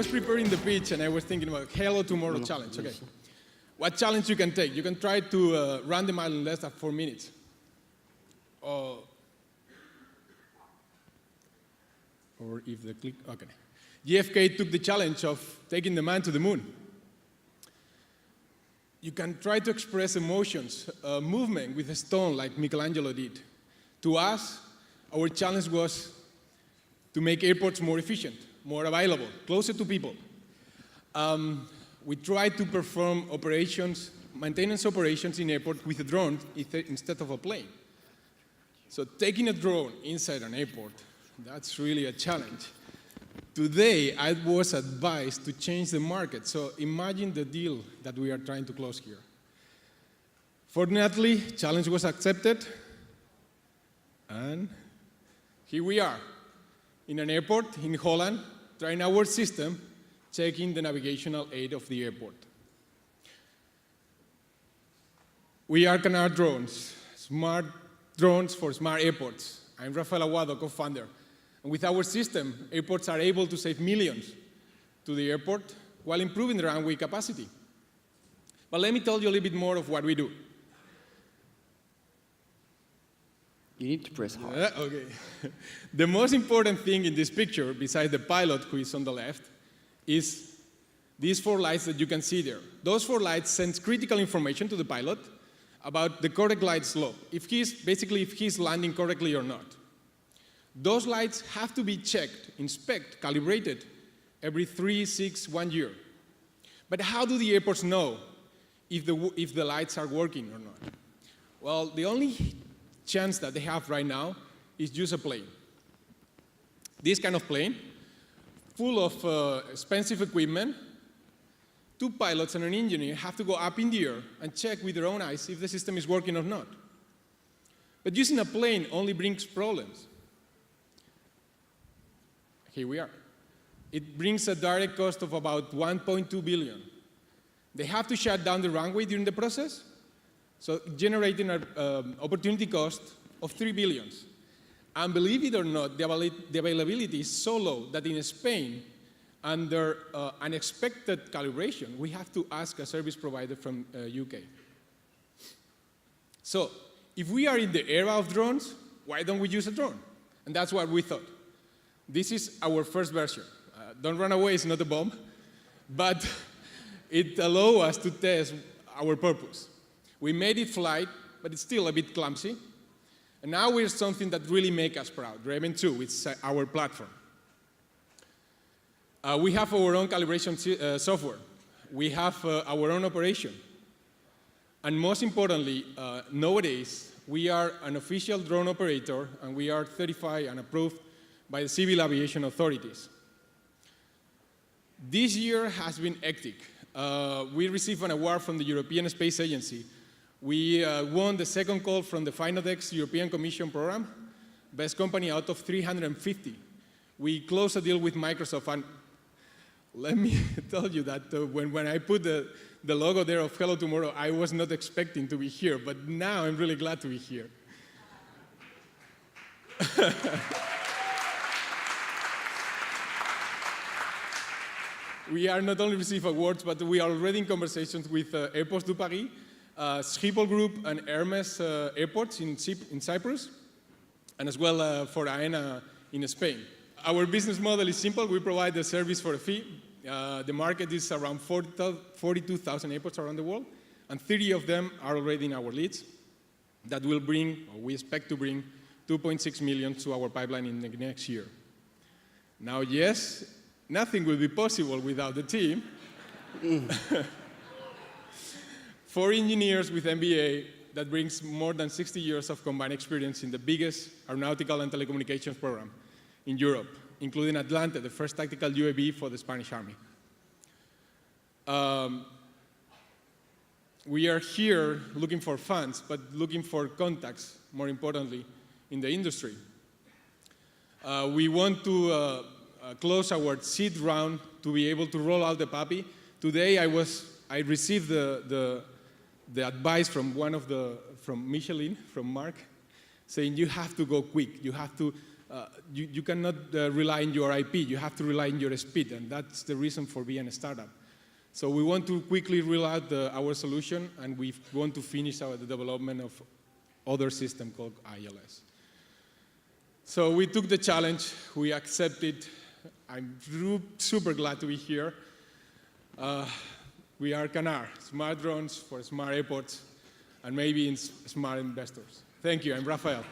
was preparing the pitch and I was thinking about Hello Tomorrow challenge. Okay, what challenge you can take? You can try to run the mile in less than 4 minutes. Or if the click, okay. JFK took the challenge of taking the man to the moon. You can try to express emotions, movement with a stone like Michelangelo did. To us, our challenge was to make airports more efficient, more available, closer to people. We tried to perform operations, maintenance operations in airports with a drone instead of a plane. So taking a drone inside an airport, that's really a challenge. Today, I was advised to change the market. So imagine the deal that we are trying to close here. Fortunately, challenge was accepted. And here we are in an airport in Holland, trying our system, checking the navigational aid of the airport. We are Canard drones, smart drones for smart airports. I'm Rafael Aguado, co-founder. And with our system, airports are able to save millions to the airport while improving the runway capacity. But let me tell you a little bit more of what we do. You need to press hard. Okay. The most important thing in this picture, besides the pilot who is on the left, is these 4 lights that you can see there. Those 4 lights send critical information to the pilot about the correct glide slope, if he's landing correctly or not. Those lights have to be checked, inspected, calibrated every 3, 6, 1 year. But how do the airports know if the lights are working or not? Well, the only chance that they have right now is use a plane. This kind of plane, full of expensive equipment, 2 pilots and an engineer have to go up in the air and check with their own eyes if the system is working or not. But using a plane only brings problems. Here we are. It brings a direct cost of about 1.2 billion. They have to shut down the runway during the process, so generating an opportunity cost of 3 billion. And believe it or not, the availability is so low that in Spain, under unexpected calibration, we have to ask a service provider from UK. So if we are in the era of drones, why don't we use a drone? And that's what we thought. This is our first version. Don't run away, it's not a bomb. But it allows us to test our purpose. We made it fly, but it's still a bit clumsy. And now we're something that really makes us proud, Raven 2, it's our platform. We have our own calibration software. We have our own operation. And most importantly, nowadays, we are an official drone operator, and we are certified and approved by the civil aviation authorities. This year has been hectic. We received an award from the European Space Agency. We won the second call from the Finadex European Commission program, best company out of 350. We closed a deal with Microsoft, and let me tell you that when I put the logo there of Hello Tomorrow, I was not expecting to be here, but now I'm really glad to be here. We are not only receiving awards, but we are already in conversations with Airports du Paris, Schiphol Group, and Hermes airports in Cyprus, and as well for AENA in Spain. Our business model is simple. We provide the service for a fee. The market is around 42,000 airports around the world, and 30 of them are already in our leads. That will bring, or we expect to bring, 2.6 million to our pipeline in the next year. Now, yes, nothing will be possible without the team. 4 engineers with MBA that brings more than 60 years of combined experience in the biggest aeronautical and telecommunications program in Europe, including Atlante, the first tactical UAV for the Spanish Army. We are here looking for funds, but looking for contacts, more importantly, in the industry. We want to close our seed round to be able to roll out the puppy. Today I received the advice from from Michelin, from Mark, saying you have to go quick. You have to you cannot rely on your IP. You have to rely on your speed, and that's the reason for being a startup. So we want to quickly roll out our solution, and we want to finish the development of other system called ILS. So we took the challenge. We accepted. I'm super glad to be here. We are Canard, smart drones for smart airports, and maybe smart investors. Thank you. I'm Rafael.